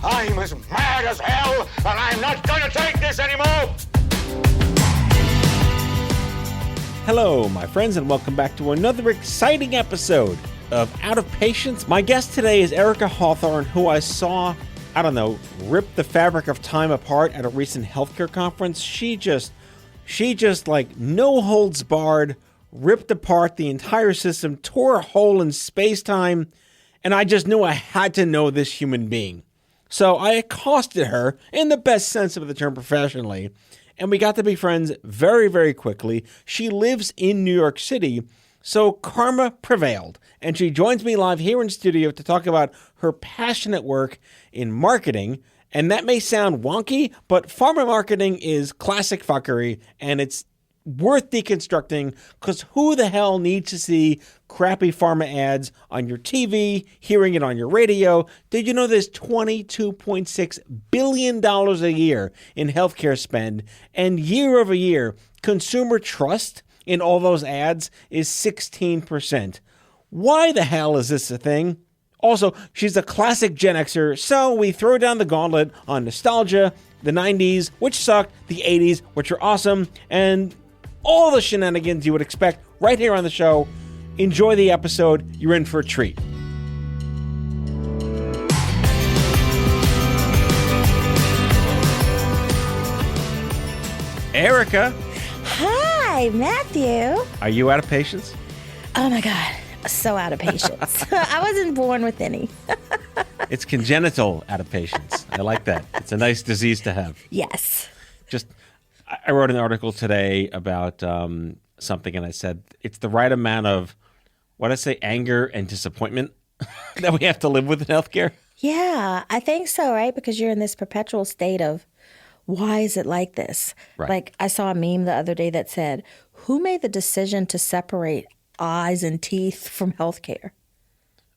I'm as mad as hell, and I'm not going to take this anymore! Hello, my friends, and welcome back to another exciting episode of Out of Patience. My guest today is Erica Hawthorne, who I saw, rip the fabric of time apart at a recent healthcare conference. She just like no holds barred, ripped apart the entire system, tore a hole in space-time, and I just knew I had to know this human being. So I accosted her, in the best sense of the term professionally, and we got to be friends very, very quickly. She lives in New York City, so karma prevailed. And she joins me live here in studio to talk about her passionate work in marketing. And that may sound wonky, but pharma marketing is classic fuckery, and it's worth deconstructing, because who the hell needs to see crappy pharma ads on your TV, hearing it on your radio? Did you know there's $22.6 billion a year in healthcare spend, and year over year, consumer trust in all those ads is 16%. Why the hell is this a thing? Also, she's a classic Gen Xer, so we throw down the gauntlet on nostalgia, the 90s, which sucked, the 80s, which are awesome, and all the shenanigans you would expect right here on the show. Enjoy the episode. You're in for a treat. Erica. Hi, Matthew. Are you out of patience? Oh my God, so out of patience. I wasn't born with any. It's congenital out of patience. I like that. It's a nice disease to have. Yes. I wrote an article today about something, and I said it's the right amount of, anger and disappointment that we have to live with in healthcare. Yeah, I think so, right? Because you're in this perpetual state of, why is it like this? Right. Like, I saw a meme the other day that said, who made the decision to separate eyes and teeth from healthcare?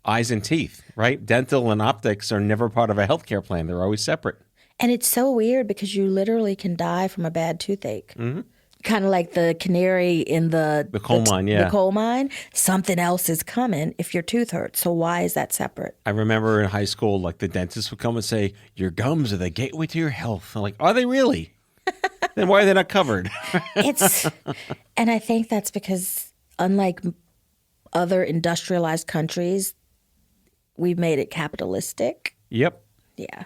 Eyes and teeth, right? Dental and optics are never part of a healthcare plan. They're always separate. And it's so weird because you literally can die from a bad toothache. Mm-hmm. Kind of like the canary in the coal mine, yeah. The coal mine. Something else is coming if your tooth hurts. So why is that separate? I remember in high school, like the dentist would come and say, your gums are the gateway to your health. I'm like, are they really? Then why are they not covered? And I think that's because unlike other industrialized countries, we've made it capitalistic. Yep. Yeah.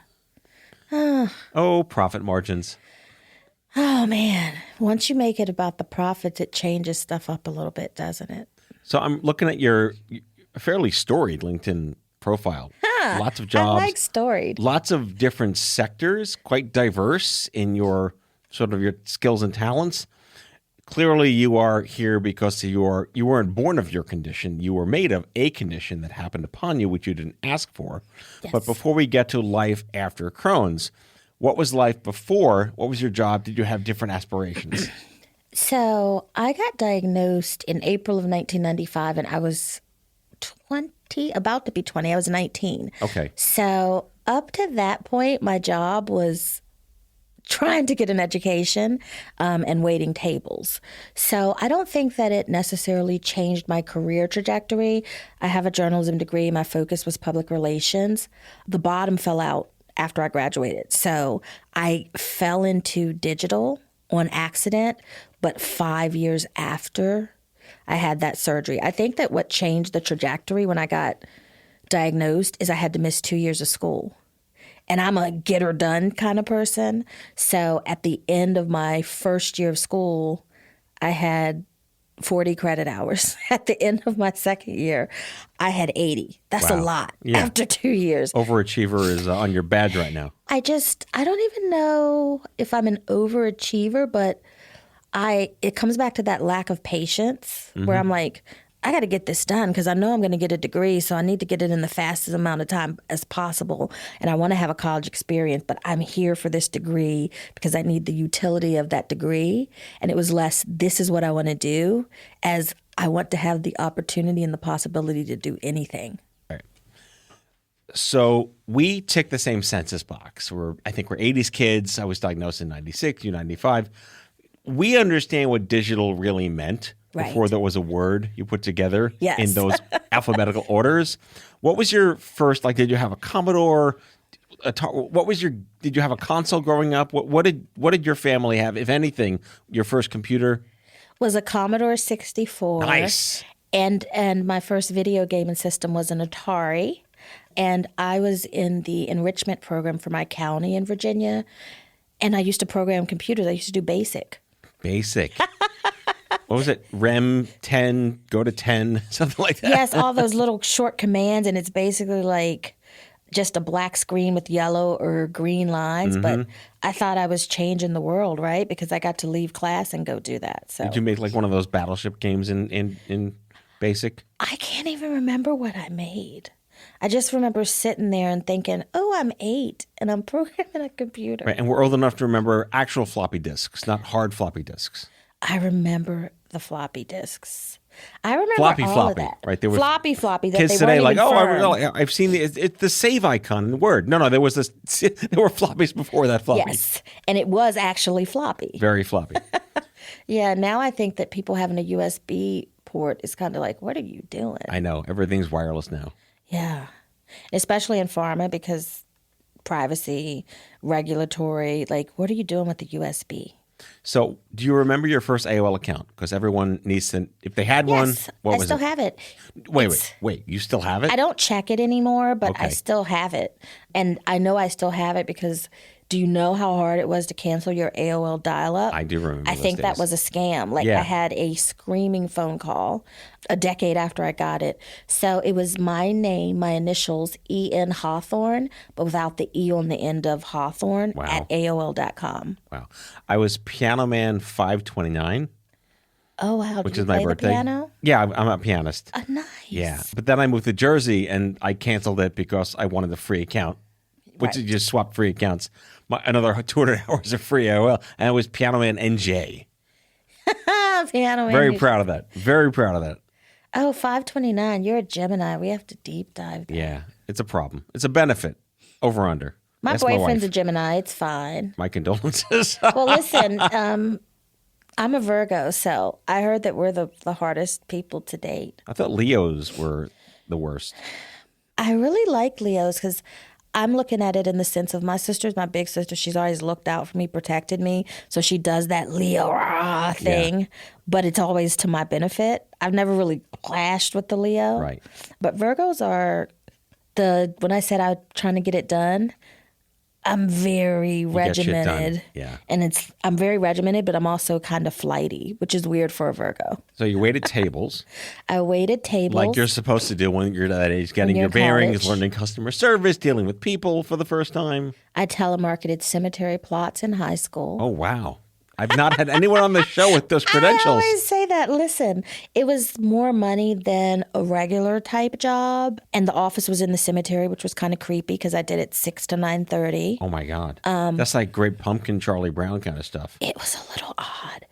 Oh, profit margins. Oh, man. Once you make it about the profits, it changes stuff up a little bit, doesn't it? So I'm looking at your fairly storied LinkedIn profile. Lots of jobs. I like storied. Lots of different sectors, quite diverse in your your skills and talents. Clearly, you are here because you weren't born of your condition. You were made of a condition that happened upon you, which you didn't ask for. Yes. But before we get to life after Crohn's, what was life before? What was your job? Did you have different aspirations? So I got diagnosed in April of 1995, and I was 20, about to be 20. I was 19. Okay. So up to that point, my job was trying to get an education and waiting tables. So I don't think that it necessarily changed my career trajectory. I have a journalism degree. My focus was public relations. The bottom fell out after I graduated. So I fell into digital on accident, but 5 years after I had that surgery. I think that what changed the trajectory when I got diagnosed is I had to miss 2 years of school. And I'm a get her done kind of person. So at the end of my first year of school, I had 40 credit hours. At the end of my second year, I had 80. That's Wow. a lot Yeah. after 2 years. Overachiever is on your badge right now. I don't even know if I'm an overachiever, but it comes back to that lack of patience where I'm like, I got to get this done because I know I'm going to get a degree, so I need to get it in the fastest amount of time as possible. And I want to have a college experience, but I'm here for this degree because I need the utility of that degree. And it was less, this is what I want to do, as I want to have the opportunity and the possibility to do anything. Right. So we tick the same census box. I think we're 80s kids. I was diagnosed in 96, you 95. We understand what digital really meant before Right. there was a word you put together Yes. in those alphabetical orders. What was your first, like, did you have a Commodore? Did you have a console growing up? What did your family have, if anything, your first computer? Was a Commodore 64. Nice. And my first video gaming system was an Atari. And I was in the enrichment program for my county in Virginia. And I used to program computers. I used to do BASIC. Basic. What was it? Rem 10, go to 10, something like that. Yes, all those little short commands. And it's basically like just a black screen with yellow or green lines. But I thought I was changing the world, right? Because I got to leave class and go do that. So Did you make like one of those battleship games in Basic? I can't even remember what I made. I just remember sitting there and thinking, oh, I'm 8 and I'm programming a computer. Right, and we're old enough to remember actual floppy disks, not hard floppy disks. I remember the floppy disks. I remember Floppy, all floppy, of that. right? There was floppy. That Kids they today weren't like, even firm. I've seen it's the save icon in Word. No, there was this. There were floppies before that floppy. Yes, and it was actually floppy. Very floppy. Yeah, now I think that people having a USB port is kind of like, what are you doing? I know everything's wireless now. Yeah, especially in pharma because privacy, regulatory, like what are you doing with the USB? So, do you remember your first AOL account? Because everyone needs to. If they had one, Yes, what I was still it? have it. Wait. You still have it? I don't check it anymore, but I Okay. still have it. And I know I still have it because do you know how hard it was to cancel your AOL dial-up? I do remember I those think that days. was a scam. Like Yeah. I had a screaming phone call a decade after I got it. So it was my name, my initials, E.N. Hawthorne, but without the E on the end of Hawthorne Wow. at AOL.com. Wow. I was Piano Man 529, Oh, wow. which Did you is my play birthday. the piano? Yeah, I'm a pianist. Nice. Yeah, but then I moved to Jersey and I canceled it because I wanted a free account, which Right. is just swap free accounts. Another 200 hours of free AOL, and it was Piano Man NJ. Piano. Very man. proud of that. Very proud of that. Oh, 529. You're a Gemini. We have to deep dive. Yeah, it's a problem. It's a benefit. Over under. My That's boyfriend's my a Gemini. It's fine. My condolences. Well, listen, I'm a Virgo, so I heard that we're the hardest people to date. I thought Leos were the worst. I really like Leos because I'm looking at it in the sense of my sister's my big sister. She's always looked out for me, protected me. So she does that Leo thing, but it's always to my benefit. I've never really clashed with the Leo. Right. But Virgos are when I said I'm trying to get it done, I'm very get shit done. regimented. Yeah. And I'm very regimented, but I'm also kind of flighty, which is weird for a Virgo. So you waited tables I waited tables. like you're supposed to do when you're that age, getting you're your in bearings, college. learning customer service, dealing with people for the first time. I telemarketed cemetery plots in high school. Oh, wow. I've not had anyone on the show with those credentials. I always say that. Listen, it was more money than a regular type job, and the office was in the cemetery, which was kind of creepy because I did it 6 to 9:30. Oh, my God. That's like Great Pumpkin, Charlie Brown kind of stuff. It was a little odd,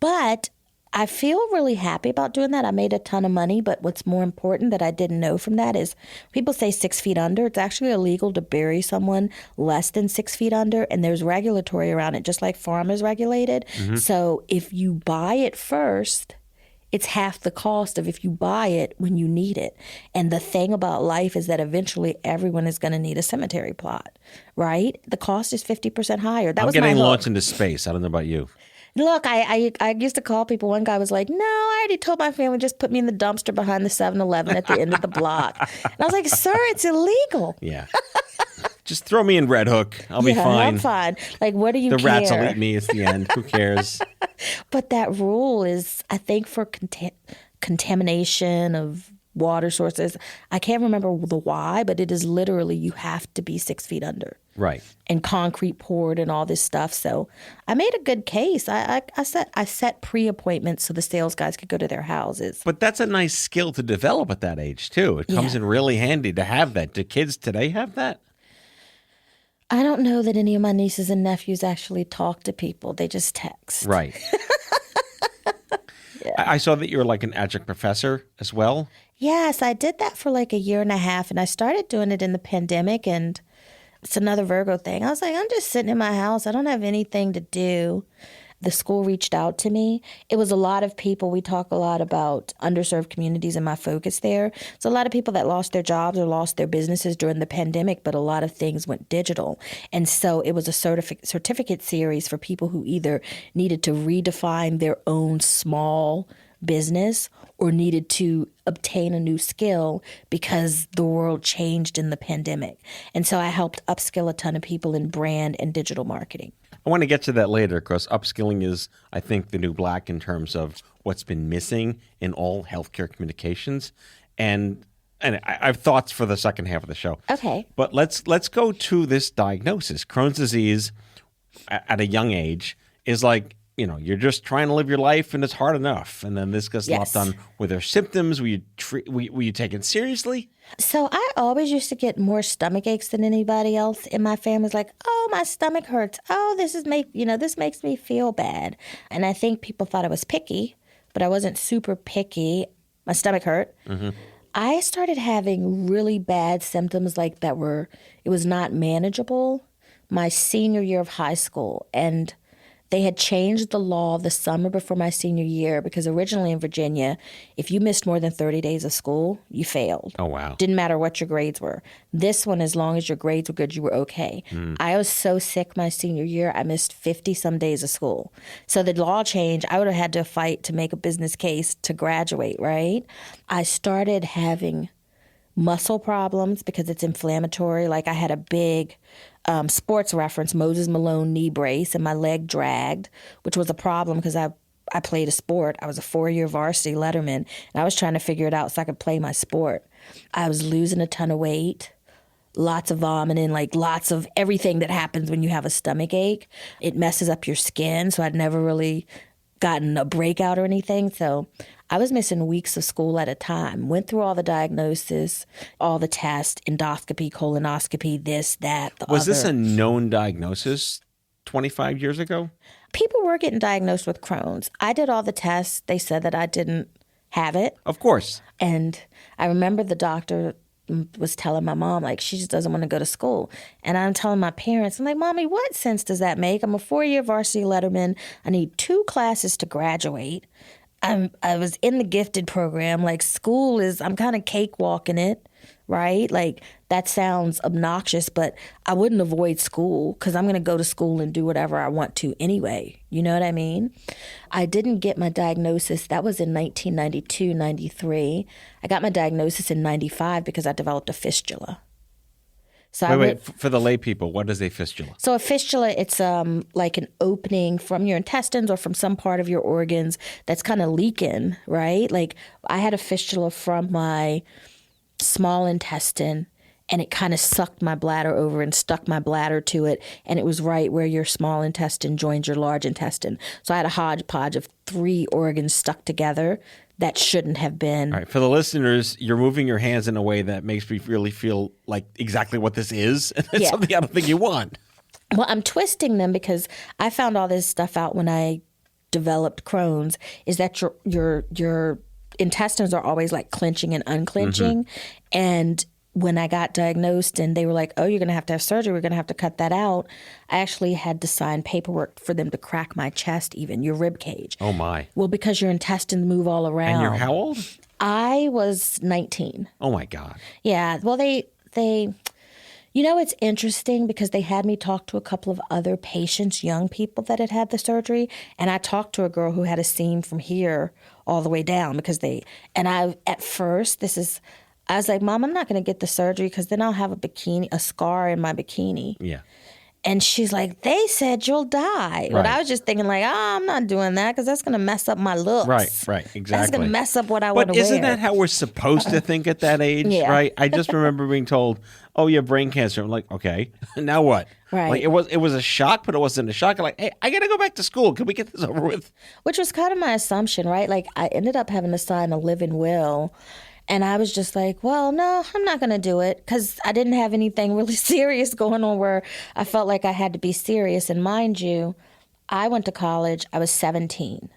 but I feel really happy about doing that. I made a ton of money, but what's more important that I didn't know from that is people say 6 feet under. It's actually illegal to bury someone less than 6 feet under, and there's regulatory around it, just like Pharma is regulated. So if you buy it first, it's half the cost of if you buy it when you need it. And the thing about life is that eventually everyone is going to need a cemetery plot, right? The cost is 50% higher. That I'm was my getting hook. launched into space. I don't know about you. Look, I used to call people. One guy was like, no, I already told my family, just put me in the dumpster behind the 7-Eleven at the end of the block. And I was like, sir, it's illegal. Yeah. Just throw me in Red Hook. I'll be Yeah, fine. I'm fine. Like, what do you The care? rats will eat me. It's the end. Who cares? But that rule is, I think, for contamination of water sources. I can't remember the why, but it is literally you have to be 6 feet under. Right. And concrete poured and all this stuff. So I made a good case. I set pre-appointments so the sales guys could go to their houses. But that's a nice skill to develop at that age, too. It comes Yeah. in really handy to have that. Do kids today have that? I don't know that any of my nieces and nephews actually talk to people. They just text. Right. I saw that you're like an adjunct professor as well. Yes, I did that for like a year and a half, and I started doing it in the pandemic, and it's another Virgo thing. I was like, I'm just sitting in my house. I don't have anything to do. the school reached out to me. It was a lot of people. We talk a lot about underserved communities and my focus there. So a lot of people that lost their jobs or lost their businesses during the pandemic, but a lot of things went digital. And so it was a certificate series for people who either needed to redefine their own small business or needed to obtain a new skill because the world changed in the pandemic. And so I helped upskill a ton of people in brand and digital marketing. I want to get to that later because upskilling is, I think, the new black in terms of what's been missing in all healthcare communications. And I have thoughts for the second half of the show. Okay. But let's go to this diagnosis. Crohn's disease at a young age is like, you're just trying to live your life and it's hard enough. And then this gets lopped on with their symptoms. Were you taken seriously? So I always used to get more stomach aches than anybody else in my family. It's like, oh, my stomach hurts. Oh, this makes me feel bad. And I think people thought I was picky, but I wasn't super picky. My stomach hurt. Mm-hmm. I started having really bad symptoms like that it was not manageable my senior year of high school. And they had changed the law the summer before my senior year because originally in Virginia, if you missed more than 30 days of school, you failed. Oh, wow. Didn't matter what your grades were. This one, as long as your grades were good, you were okay. I was so sick my senior year, I missed 50-some days of school. So the law changed. I would have had to fight to make a business case to graduate, right? I started having muscle problems because it's inflammatory. Like I had a big sports reference, Moses Malone knee brace, and my leg dragged, which was a problem because I played a sport. I was a 4-year varsity letterman, and I was trying to figure it out so I could play my sport. I was losing a ton of weight, lots of vomiting, like lots of everything that happens when you have a stomach ache. It messes up your skin, so I'd never really gotten a breakout or anything. So I was missing weeks of school at a time. Went through all the diagnosis, all the tests, endoscopy, colonoscopy, this, that, the Was other. this a known diagnosis 25 years ago? People were getting diagnosed with Crohn's. I did all the tests. They said that I didn't have it. Of course. And I remember the doctor was telling my mom, like, she just doesn't want to go to school. And I'm telling my parents, I'm like, Mommy, what sense does that make? I'm a 4-year varsity letterman. I need 2 classes to graduate. I was in the gifted program. Like, school I'm kind of cakewalking it, right? Like, that sounds obnoxious, but I wouldn't avoid school because I'm going to go to school and do whatever I want to anyway. You know what I mean? I didn't get my diagnosis. That was in 1992, 93. I got my diagnosis in 95 because I developed a fistula. So Wait, for the lay people, what is a fistula? So a fistula, it's like an opening from your intestines or from some part of your organs that's kind of leaking, right? Like I had a fistula from my small intestine and it kind of sucked my bladder over and stuck my bladder to it. And it was right where your small intestine joins your large intestine. So I had a hodgepodge of 3 organs stuck together that shouldn't have been. All right. For the listeners, you're moving your hands in a way that makes me really feel like exactly what this is. And it's something I don't think you want. Well, I'm twisting them because I found all this stuff out when I developed Crohn's, is that your intestines are always like clenching and unclenching. Mm-hmm. And when I got diagnosed and they were like, oh, you're going to have surgery, we're going to have to cut that out, I actually had to sign paperwork for them to crack my chest even, your rib cage. Oh, my. Well, because your intestines move all around. And you're how old? I was 19. Oh, my God. Yeah. Well, they it's interesting because they had me talk to a couple of other patients, young people that had had the surgery. And I talked to a girl who had a seam from here all the way down at first, I was like, Mom, I'm not going to get the surgery because then I'll have a scar in my bikini. Yeah. And she's like, they said you'll die. Right. But I was just thinking like, I'm not doing that because that's going to mess up my looks. Right, exactly. That's going to mess up what I want to wear. wear. But isn't that how we're supposed to think at that age, right? I just remember being told, oh, you have brain cancer. I'm like, okay, now what? Right. Like it was a shock, but it wasn't a shock. I'm like, hey, I got to go back to school. Can we get this over with? Which was kind of my assumption, right? Like I ended up having to sign a live-in will. And I was just like, well, no, I'm not going to do it because I didn't have anything really serious going on where I felt like I had to be serious. And mind you, I went to college. I was 17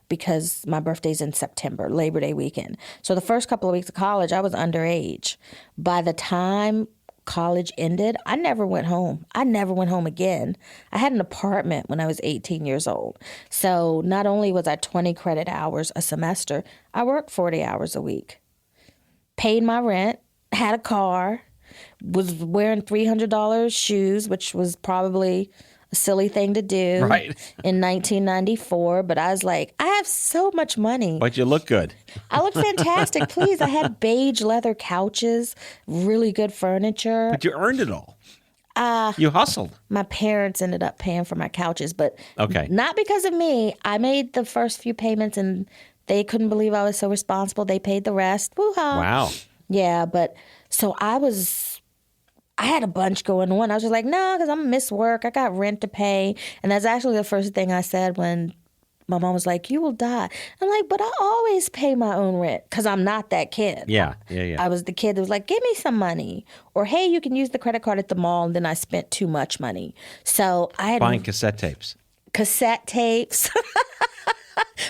because my birthday's in September, Labor Day weekend. So the first couple of weeks of college, I was underage. By the time college ended, I never went home. I never went home again. I had an apartment when I was 18 years old. So not only was I 20 credit hours a semester, I worked 40 hours a week. Paid my rent, had a car, was wearing $300 shoes, which was probably a silly thing to do in 1994. But I was like, I have so much money. But you look good. I look fantastic. Please. I had beige leather couches, really good furniture. But you earned it all. You hustled. My parents ended up paying for my couches, but Okay. not because of me. I made the first few payments and they couldn't believe I was so responsible. They paid the rest. Woo-ha. Wow. Yeah, but so I had a bunch going on. I was just like, no, because I'm going to miss work. I got rent to pay. And that's actually the first thing I said when my mom was like, you will die. I'm like, but I always pay my own rent because I'm not that kid. Yeah. I was the kid that was like, give me some money. Or, hey, you can use the credit card at the mall. And then I spent too much money. So I had Buying cassette tapes. Cassette tapes,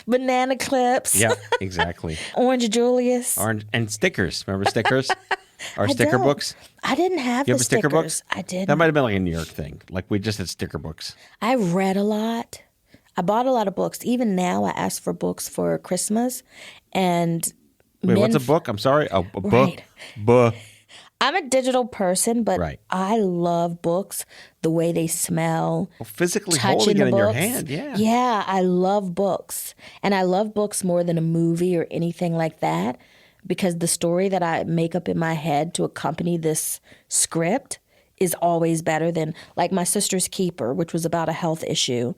banana clips. Yeah, exactly. Orange Julius. And stickers. Remember stickers? Our I sticker don't. books? I didn't have You the have a sticker stickers. book? I didn't. That might have been like a New York thing. Like we just had sticker books. I read a lot. I bought a lot of books. Even now, I ask for books for Christmas. And Wait, what's a book? I'm sorry. A book. Right. I'm a digital person, but Right. I love books, the way they smell. Well, physically touching holding the it in your books. hand. Yeah. Yeah, I love books. And I love books more than a movie or anything like that because the story that I make up in my head to accompany this script is always better than, like, My Sister's Keeper, which was about a health issue.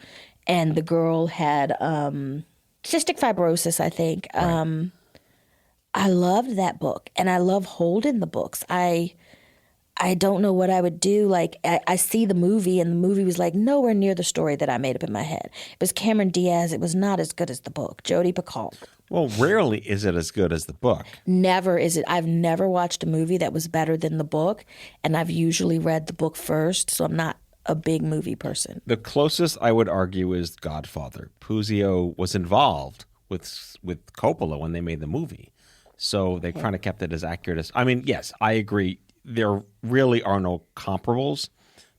And the girl had cystic fibrosis, I think. Right. I loved that book, and I love holding the books. I don't know what I would do. Like, I see the movie, and the movie was like nowhere near the story that I made up in my head. It was Cameron Diaz. It was not as good as the book. Jodi Picoult. Well, rarely is it as good as the book. Never is it. I've never watched a movie that was better than the book, and I've usually read the book first, so I'm not a big movie person. The closest I would argue is Godfather. Puzo was involved with Coppola when they made the movie. So they kind of kept it as accurate as... I mean, yes, I agree. There really are no comparables.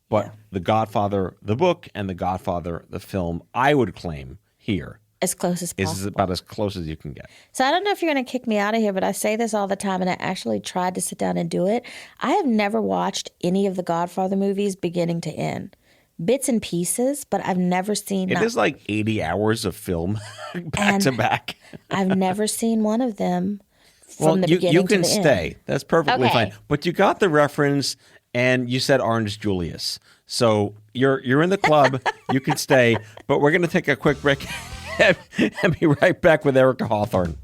But The Godfather, the book, and The Godfather, the film, I would claim here As close as possible. is about as close as you can get. So I don't know if you're going to kick me out of here, but I say this all the time, and I actually tried to sit down and do it. I have never watched any of the Godfather movies beginning to end. Bits and pieces, but I've never seen... It is like 80 hours of film back to back. I've never seen one of them from the beginning you can to the stay. end. That's perfectly Okay. fine. But you got the reference, and you said Orange Julius. So you're in the club. You can stay. But we're going to take a quick break and be right back with Erica Hawthorne.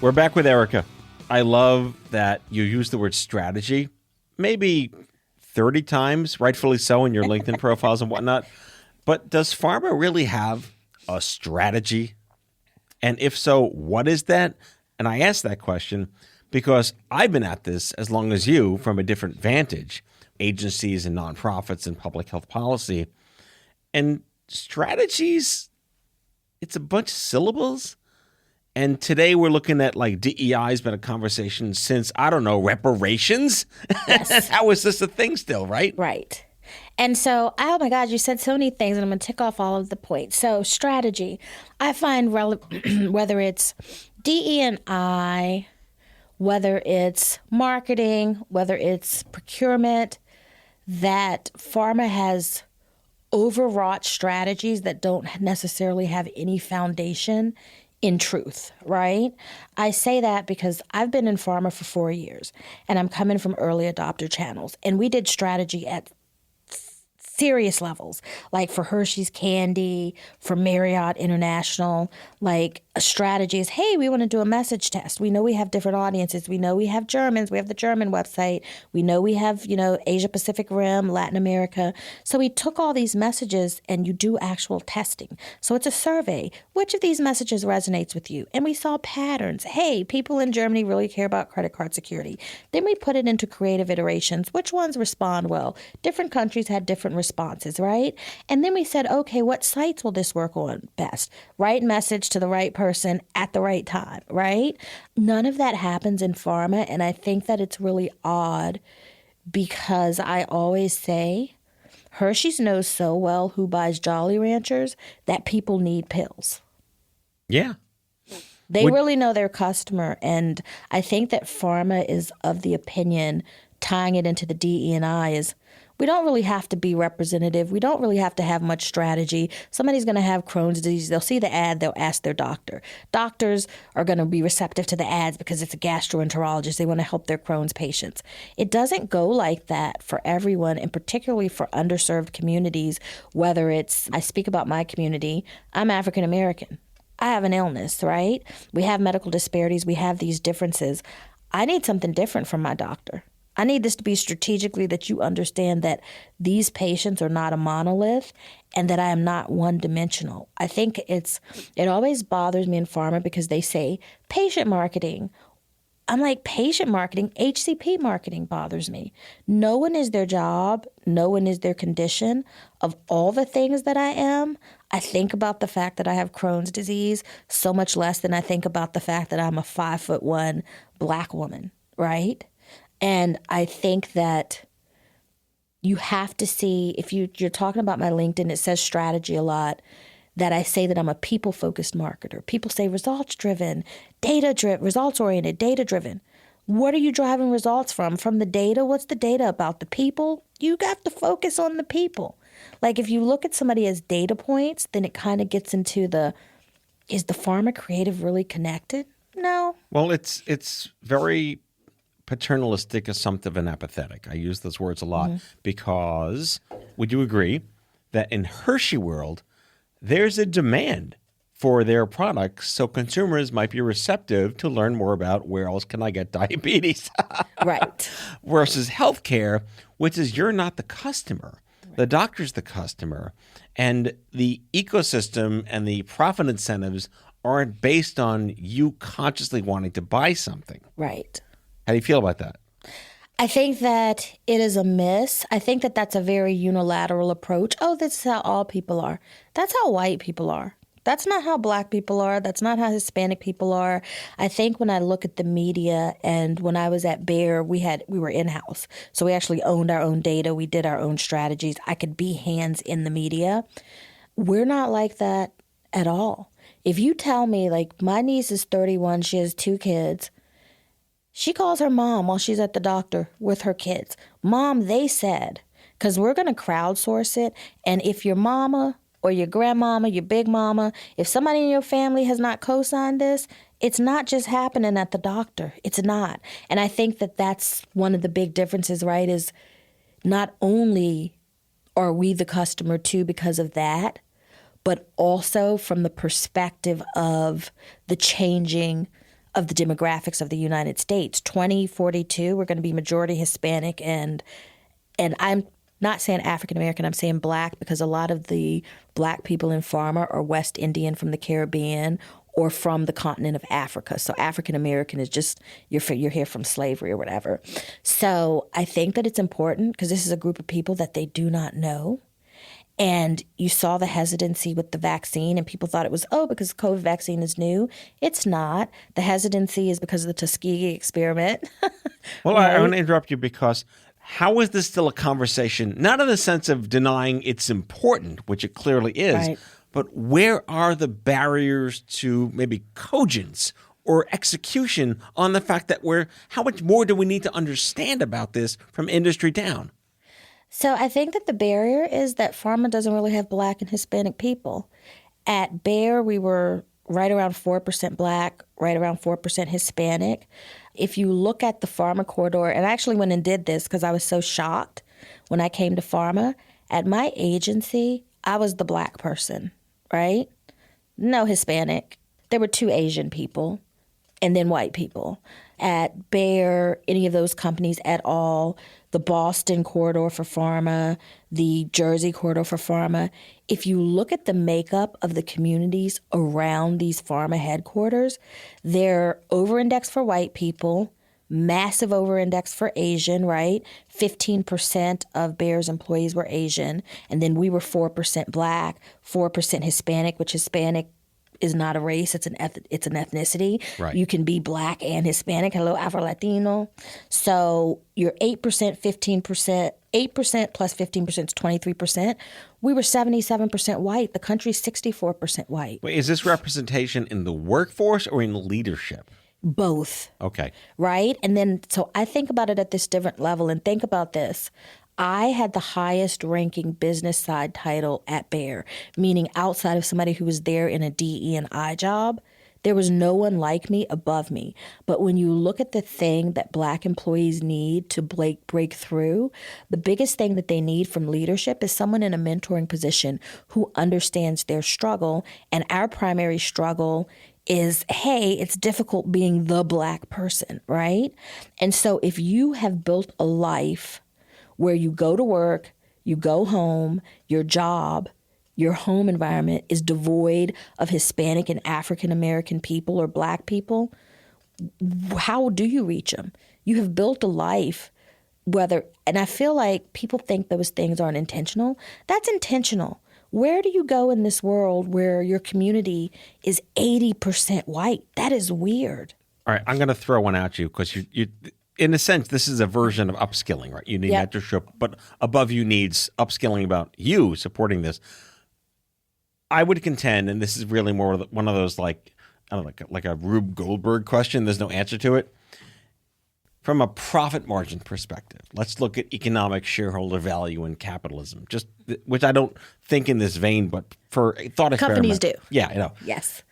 We're back with Erica. I love that you use the word strategy, maybe 30 times, rightfully so, in your LinkedIn profiles and whatnot. But does Pharma really have a strategy? And if so, what is that? And I ask that question because I've been at this as long as you from a different vantage, agencies and nonprofits and public health policy. And strategies, it's a bunch of syllables. And today we're looking at, like, DEI has been a conversation since, I don't know, reparations? Yes. How is this a thing still, right? Right. And so, oh my God, you said so many things, and I'm going to tick off all of the points. So, strategy. I find whether it's DE&I, whether it's marketing, whether it's procurement, that pharma has overwrought strategies that don't necessarily have any foundation in truth, right? I say that because I've been in pharma for 4 years, and I'm coming from early adopter channels, and we did strategy at serious levels, like for Hershey's Candy, for Marriott International. Like a strategy is, hey, we want to do a message test. We know we have different audiences. We know we have Germans. We have the German website. We know we have, Asia Pacific Rim, Latin America. So we took all these messages and you do actual testing. So it's a survey. Which of these messages resonates with you? And we saw patterns. Hey, people in Germany really care about credit card security. Then we put it into creative iterations. Which ones respond well? Different countries had different responses, right? And then we said, okay, what sites will this work on best? Right message to the right person at the right time, right? None of that happens in pharma, and I think that it's really odd because I always say Hershey's knows so well who buys Jolly Ranchers that people need pills. Yeah. They really know their customer, and I think that pharma is of the opinion, tying it into the DE&I, is we don't really have to be representative. We don't really have to have much strategy. Somebody's going to have Crohn's disease. They'll see the ad. They'll ask their doctor. Doctors are going to be receptive to the ads because it's a gastroenterologist. They want to help their Crohn's patients. It doesn't go like that for everyone, and particularly for underserved communities, whether it's, I speak about my community, I'm African American. I have an illness, right? We have medical disparities. We have these differences. I need something different from my doctor. I need this to be strategically that you understand that these patients are not a monolith and that I am not one-dimensional. I think it always bothers me in pharma because they say patient marketing. I'm like, patient marketing, HCP marketing bothers me. No one is their job. No one is their condition. Of all the things that I am, I think about the fact that I have Crohn's disease so much less than I think about the fact that I'm a 5'1" Black woman, right? And I think that you have to see, if you're talking about my LinkedIn, it says strategy a lot, that I say that I'm a people-focused marketer. People say results-driven, data-driven, results-oriented, data-driven. What are you driving results from? From the data? What's the data about? The people? You got to focus on the people. Like if you look at somebody as data points, then it kind of gets into is the pharma creative really connected? No. Well, it's very paternalistic, assumptive, and apathetic. I use those words a lot because would you agree that in Hershey world, there's a demand for their products, so consumers might be receptive to learn more about where else can I get diabetes. Right. Versus healthcare, which is you're not the customer. Right. The doctor's the customer. And the ecosystem and the profit incentives aren't based on you consciously wanting to buy something. Right. How do you feel about that? I think that it is a miss. I think that that's a very unilateral approach. Oh, this is how all people are. That's how white people are. That's not how Black people are. That's not how Hispanic people are. I think when I look at the media, and when I was at Bayer, we were in-house. So we actually owned our own data. We did our own strategies. I could be hands in the media. We're not like that at all. If you tell me, like, my niece is 31, she has 2 kids. She calls her mom while she's at the doctor with her kids. Mom, they said, because we're going to crowdsource it. And if your mama or your grandmama, your big mama, if somebody in your family has not co-signed this, it's not just happening at the doctor. It's not. And I think that that's one of the big differences, right, is not only are we the customer too because of that, but also from the perspective of the changing of the demographics of the United States. 2042, we're going to be majority Hispanic, and I'm not saying African American, I'm saying Black, because a lot of the Black people in pharma are West Indian from the Caribbean or from the continent of Africa. So African American is just you're here from slavery or whatever. So I think that it's important because this is a group of people that they do not know. And you saw the hesitancy with the vaccine, and people thought it was, because the COVID vaccine is new. It's not. The hesitancy is because of the Tuskegee experiment. Well, right? I want to interrupt you because how is this still a conversation? Not in the sense of denying it's important, which it clearly is, right, but where are the barriers to maybe cogence or execution on the fact that how much more do we need to understand about this from industry down? So I think that the barrier is that pharma doesn't really have Black and Hispanic people. At Bayer, we were right around 4% Black, right around 4% Hispanic. If you look at the pharma corridor, and I actually went and did this because I was so shocked when I came to pharma, At my agency, I was the Black person, right? No Hispanic. There were 2 Asian people and then white people. At Bayer, any of those companies at all, the Boston corridor for pharma, the Jersey corridor for pharma, if you look at the makeup of the communities around these pharma headquarters, they're over-indexed for white people, massive over-index for Asian, right? 15% of Bayer's employees were Asian, and then we were 4% Black, 4% Hispanic, which Hispanic is not a race, it's an ethnicity. Right. You can be Black and Hispanic. Hello, Afro-Latino. So you're 8%, 15%, 8% plus 15% is 23%. We were 77% white. The country's 64% white. Wait, is this representation in the workforce or in leadership? Both. Okay. Right? And then, so I think about it at this different level, and think about this. I had the highest ranking business side title at Bayer, meaning outside of somebody who was there in a DE&I job, there was no one like me above me. But when you look at the thing that Black employees need to break through, the biggest thing that they need from leadership is someone in a mentoring position who understands their struggle. And our primary struggle is, hey, it's difficult being the Black person, right? And so if you have built a life where you go to work, you go home, your job, your home environment is devoid of Hispanic and African American people or Black people, how do you reach them? You have built a life, and I feel like people think those things aren't intentional. That's intentional. Where do you go in this world where your community is 80% white? That is weird. All right, I'm going to throw one at you because you in a sense, this is a version of upskilling, right? You need mentorship, but above you needs upskilling about you supporting this. I would contend, and this is really more one of those like a Rube Goldberg question. There's no answer to it. From a profit margin perspective, let's look at economic shareholder value and capitalism, just which I don't think in this vein, but for a thought experiment. Companies do. Yeah, I know. Yes.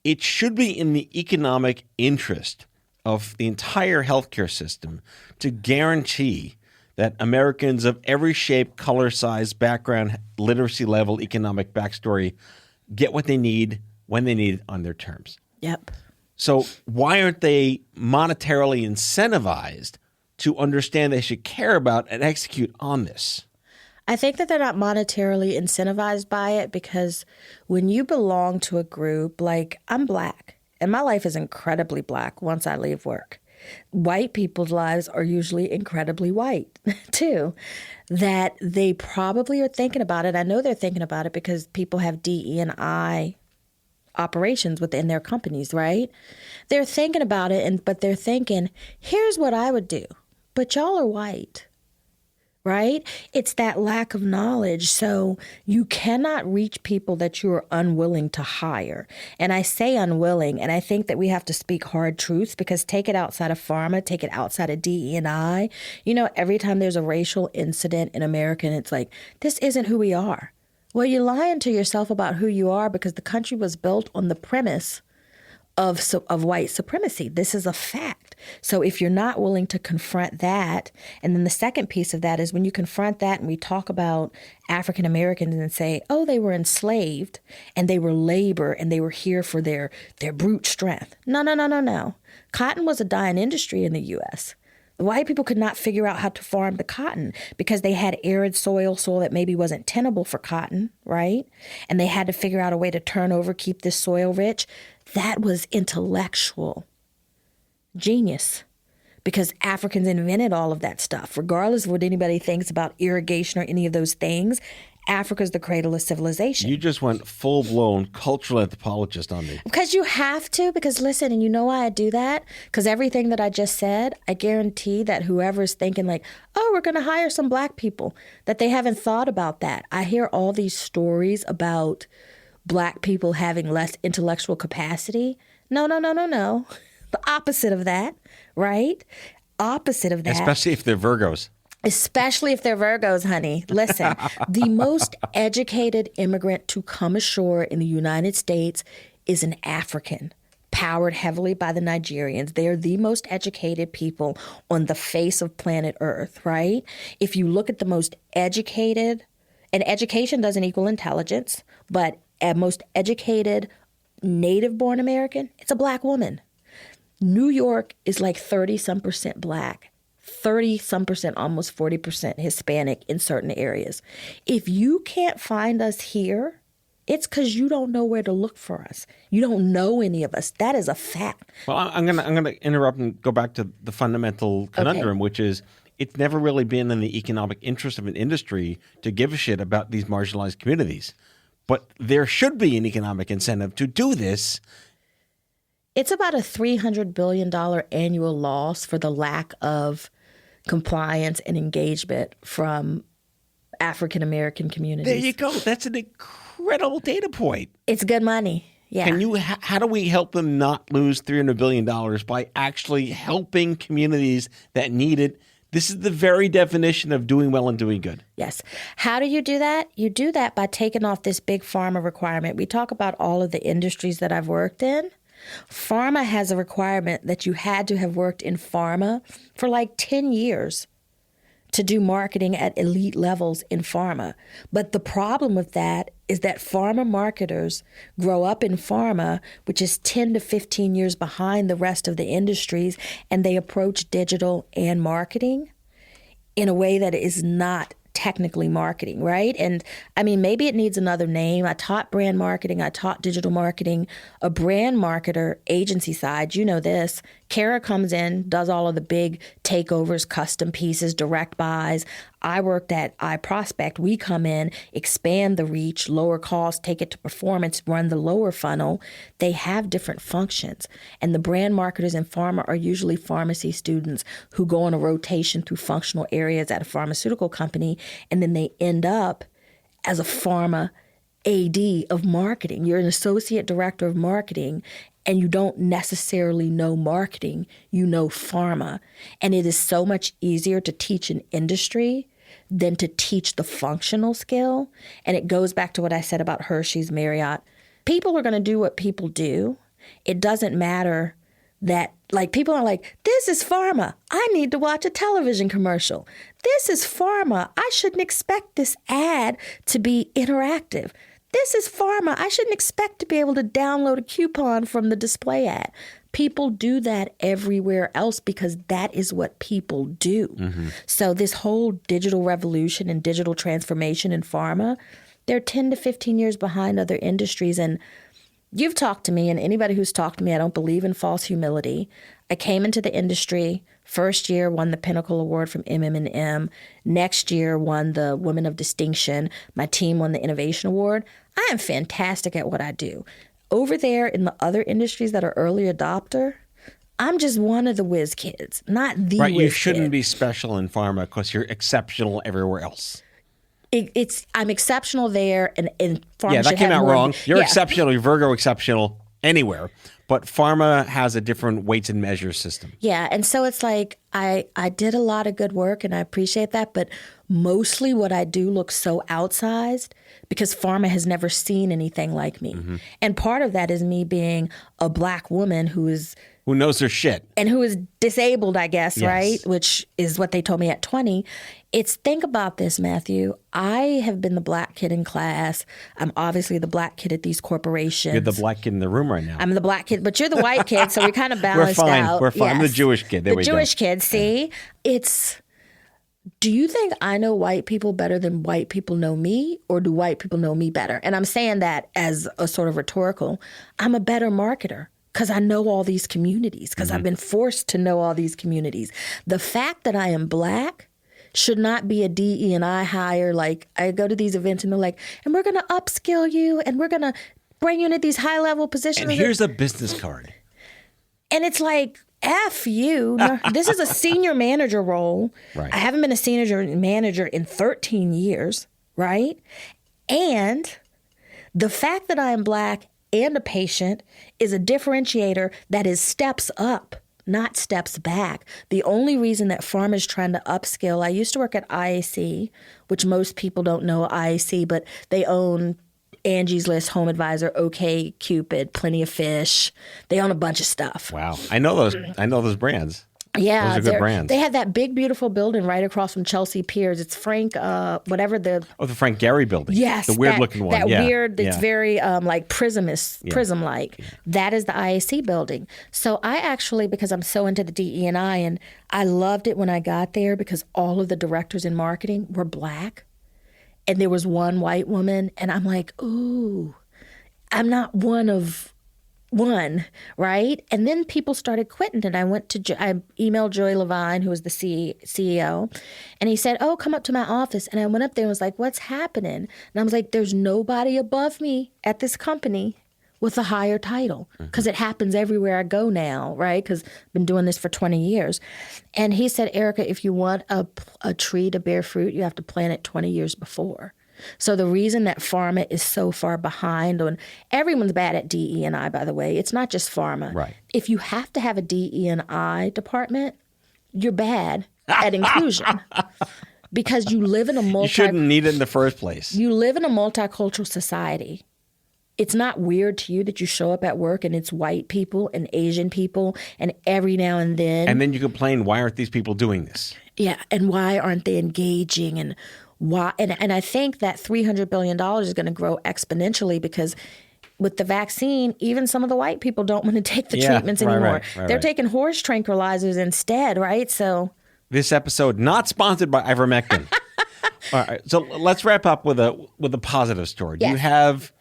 It should be in the economic interest of the entire healthcare system to guarantee that Americans of every shape, color, size, background, literacy level, economic backstory get what they need when they need it on their terms. Yep. So why aren't they monetarily incentivized to understand they should care about and execute on this? I think that they're not monetarily incentivized by it because when you belong to a group, like I'm Black, and my life is incredibly Black once I leave work. White people's lives are usually incredibly white, too, that they probably are thinking about it. I know they're thinking about it because people have DE&I operations within their companies, right? They're thinking about it, but they're thinking, here's what I would do, but y'all are white. Right? It's that lack of knowledge. So you cannot reach people that you are unwilling to hire. And I say unwilling, and I think that we have to speak hard truths because take it outside of pharma, take it outside of DE&I. You know, every time there's a racial incident in America, and it's like, this isn't who we are. Well, you're lying to yourself about who you are because the country was built on the premise of white supremacy. This is a fact. So if you're not willing to confront that, and then the second piece of that is when you confront that and we talk about African Americans and say, oh, they were enslaved and they were labor and they were here for their brute strength. No. Cotton was a dying industry in the U.S. The white people could not figure out how to farm the cotton because they had arid soil that maybe wasn't tenable for cotton, right? And they had to figure out a way to turn over, keep this soil rich. That was intellectual genius because Africans invented all of that stuff. Regardless of what anybody thinks about irrigation or any of those things, Africa's the cradle of civilization. You just went full-blown cultural anthropologist on me. Because you have to, because listen, and you know why I do that? Because everything that I just said, I guarantee that whoever's thinking like, oh, we're going to hire some Black people, that they haven't thought about that. I hear all these stories about Black people having less intellectual capacity. No. The opposite of that, right? Opposite of that. Especially if they're Virgos. Especially if they're Virgos, honey. Listen, the most educated immigrant to come ashore in the United States is an African, powered heavily by the Nigerians. They are the most educated people on the face of planet Earth, right? If you look at the most educated And education doesn't equal intelligence, but a most educated native-born American, it's a black woman. New York is like 30-some% black, 30-some%, almost 40% Hispanic in certain areas. If you can't find us here, it's because you don't know where to look for us. You don't know any of us. That is a fact. Well, I'm gonna interrupt and go back to the fundamental conundrum, which is it's never really been in the economic interest of an industry to give a shit about these marginalized communities. But there should be an economic incentive to do this. It's about a $300 billion annual loss for the lack of compliance and engagement from African American communities. There you go. That's an incredible data point. It's good money. Yeah. How do we help them not lose $300 billion by actually helping communities that need it? This is the very definition of doing well and doing good. Yes. How do you do that? You do that by taking off this big pharma requirement. We talk about all of the industries that I've worked in. Pharma has a requirement that you had to have worked in pharma for like 10 years to do marketing at elite levels in pharma. But the problem with that is that pharma marketers grow up in pharma, which is 10 to 15 years behind the rest of the industries, and they approach digital and marketing in a way that is not technically marketing, right? And I mean, maybe it needs another name. I taught brand marketing. I taught digital marketing. A brand marketer, agency side, you know this. Kara comes in, does all of the big takeovers, custom pieces, direct buys. I worked at iProspect. We come in, expand the reach, lower cost, take it to performance, run the lower funnel. They have different functions. And the brand marketers in pharma are usually pharmacy students who go on a rotation through functional areas at a pharmaceutical company, and then they end up as a pharma AD of marketing. You're an associate director of marketing, and you don't necessarily know marketing, you know pharma. And it is so much easier to teach an industry than to teach the functional skill. And it goes back to what I said about Hershey's, Marriott. People are going to do what people do. It doesn't matter that, like, people are like, this is pharma. I need to watch a television commercial. This is pharma. I shouldn't expect this ad to be interactive. This is pharma. I shouldn't expect to be able to download a coupon from the display ad. People do that everywhere else because that is what people do. Mm-hmm. So this whole digital revolution and digital transformation in pharma, they're 10 to 15 years behind other industries. And you've talked to me, and anybody who's talked to me, I don't believe in false humility. I came into the industry, first year won the Pinnacle Award from MM&M. Next year won the Women of Distinction. My team won the Innovation Award. I am fantastic at what I do. Over there in the other industries that are early adopter, I'm just one of the whiz kids, not the right, whiz you shouldn't kid. be special in pharma because you're exceptional everywhere else. I'm exceptional there, and pharma Yeah, that should came have out more. wrong. You're Yeah. exceptional. You're Virgo exceptional anywhere. But pharma has a different weights and measures system. Yeah, and so it's like I did a lot of good work, and I appreciate that, but mostly what I do looks so outsized because pharma has never seen anything like me. Mm-hmm. And part of that is me being a black woman who knows their shit. And who is disabled, I guess, Yes. right? Which is what they told me at 20. Think about this, Matthew. I have been the black kid in class. I'm obviously the black kid at these corporations. You're the black kid in the room right now. I'm the black kid, but you're the white kid, so we kind of balanced out. We're fine. I'm the Yes. Jewish kid. There we go. The Jewish kid, see? Do you think I know white people better than white people know me, or do white people know me better? And I'm saying that as a sort of rhetorical. I'm a better marketer because I know all these communities, because I've been forced to know all these communities. The fact that I am black should not be a DE&I hire. Like, I go to these events and they're like, and we're going to upskill you and we're going to bring you into these high-level positions. And here's a business card. And it's like, F you. No, this is a senior manager role. Right. I haven't been a senior manager in 13 years, right? And the fact that I am black and a patient is a differentiator that is steps up, not steps back. The only reason that pharma is trying to upskill, I used to work at IAC, which most people don't know IAC, but they own Angie's List, Home Advisor, OK Cupid, Plenty of Fish. They own a bunch of stuff. Wow. I know those brands. Yeah, Those are good brands. They have that big, beautiful building right across from Chelsea Piers. It's Frank, whatever the... Oh, the Frank Gehry building. Yes. The weird-looking one. That yeah. weird, it's yeah. very like prism-like. Yeah. That is the IAC building. So I actually, because I'm so into the DE&I, and I loved it when I got there because all of the directors in marketing were Black. And there was one white woman, and I'm like, ooh, I'm not one, right? And then people started quitting, and I emailed Joey Levine, who was the CEO, and he said, oh, come up to my office. And I went up there and was like, what's happening? And I was like, there's nobody above me at this company with a higher title, because it happens everywhere I go now, right? Because I've been doing this for 20 years. And he said, Erica, if you want a tree to bear fruit, you have to plant it 20 years before. So the reason that pharma is so far behind everyone's bad at DE&I, by the way. It's not just pharma. Right. If you have to have a DE&I department, you're bad at inclusion. Because you live in a You shouldn't need it in the first place. You live in a multicultural society. It's not weird to you that you show up at work and it's white people and Asian people, and every now and then... And then you complain, why aren't these people doing this? Yeah, and why aren't they engaging, and why? And I think that $300 billion is going to grow exponentially, because with the vaccine, even some of the white people don't want to take the treatments anymore. They're taking horse tranquilizers instead, right? So this episode not sponsored by ivermectin. All right, so let's wrap up with a positive story. Do you have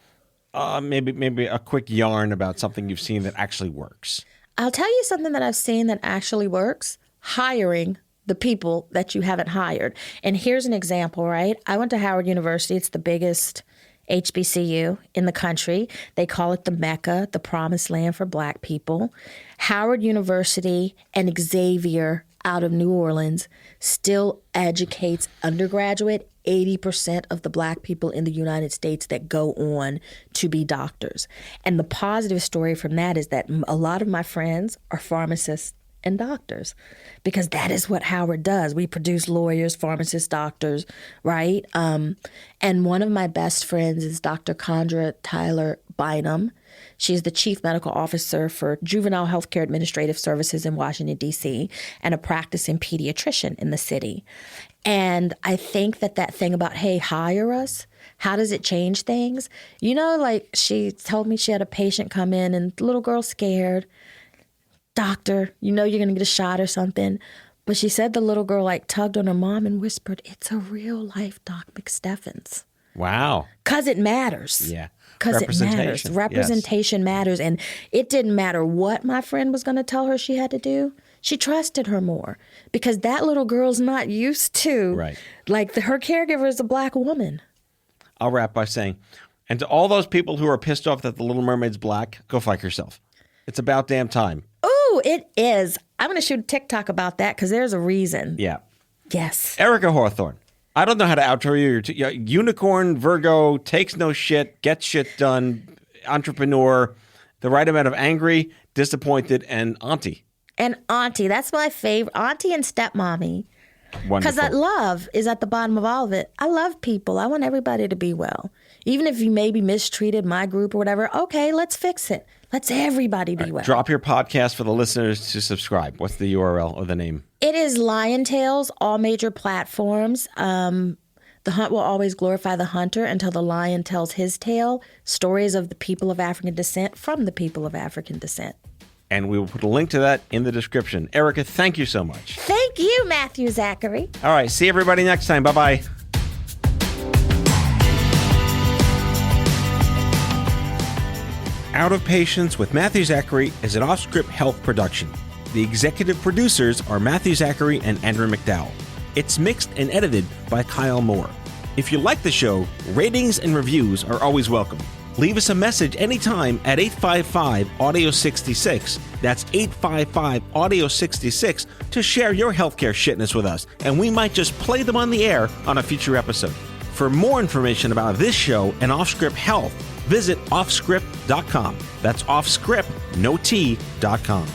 maybe a quick yarn about something you've seen that actually works? I'll tell you something that I've seen that actually works: hiring the people that you haven't hired. And here's an example, right? I went to Howard University. It's the biggest HBCU in the country. They call it the Mecca, the promised land for Black people. Howard University and Xavier out of New Orleans still educates undergraduate 80% of the Black people in the United States that go on to be doctors. And the positive story from that is that a lot of my friends are pharmacists and doctors, because that is what Howard does. We produce lawyers, pharmacists, doctors, right? And one of my best friends is Dr. Condra Tyler Bynum. She's the chief medical officer for Juvenile Healthcare Administrative Services in Washington, D.C., and a practicing pediatrician in the city. And I think that thing about, hey, hire us, how does it change things? You know, like she told me she had a patient come in and the little girl scared. Doctor, you know you're going to get a shot or something. But she said the little girl tugged on her mom and whispered, it's a real life Doc McSteffens. Wow. Because it matters. Yeah. Because it matters. Representation matters. And it didn't matter what my friend was going to tell her she had to do. She trusted her more, because that little girl's not used to, her caregiver is a Black woman. I'll wrap by saying, and to all those people who are pissed off that the Little Mermaid's Black, go fuck yourself. It's about damn time. Ooh, it is. I'm going to shoot a TikTok about that, because there's a reason. Yeah. Yes. Erica Hawthorne. I don't know how to outro you. You're unicorn, Virgo, takes no shit, gets shit done, entrepreneur, the right amount of angry, disappointed, and auntie. And auntie, that's my favorite. Auntie and stepmommy. Wonderful. Because that love is at the bottom of all of it. I love people. I want everybody to be well. Even if you maybe mistreated my group or whatever, okay, let's fix it. Let's everybody be well. Drop your podcast for the listeners to subscribe. What's the URL or the name? It is Lion Tales, all major platforms. The hunt will always glorify the hunter until the lion tells his tale. Stories of the people of African descent from the people of African descent. And we will put a link to that in the description. Erica, thank you so much. Thank you, Matthew Zachary. All right, see everybody next time. Bye-bye. Out of Patience with Matthew Zachary is an off-script health production. The executive producers are Matthew Zachary and Andrew McDowell. It's mixed and edited by Kyle Moore. If you like the show, ratings and reviews are always welcome. Leave us a message anytime at 855-AUDIO-66. That's 855-AUDIO-66 to share your healthcare shitness with us, and we might just play them on the air on a future episode. For more information about this show and Off-Script Health, visit offscript.com. That's offscript, no T.com.